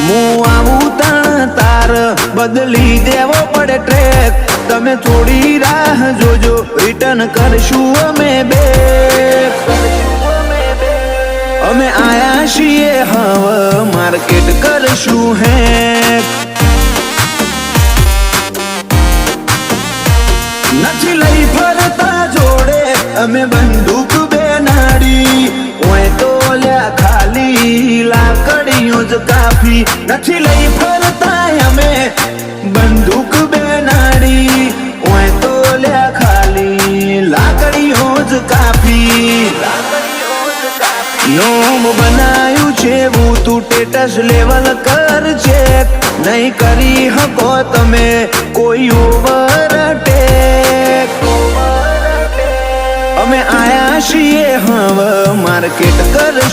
હું આવું તાણ તાર બદલી દેવો પડે ટ્રેક તમે થોડી રાહ જોજો રિટર્ન કરશું અમે બેક અમે આયા છીએ હવે માર્કેટ કરશું હેક નથી લઈ ફરતા જોડે અમે બંદૂક બેનાડી ઓય તો લ્યા ખાલી લાકડીઓ જ કાફી નથી લઈ ફરતા અમે બંદૂક બેનાડી ઓય તો લ્યા ખાલી લાકડીઓ જ કાફી નોમ બનાયું છે હું તું ટેટસ લેવલ કર છે નહીં કરી હકો તમે કોઈ ઓવરટેક અમે આયા છીએ હવે માર્કેટ કરશું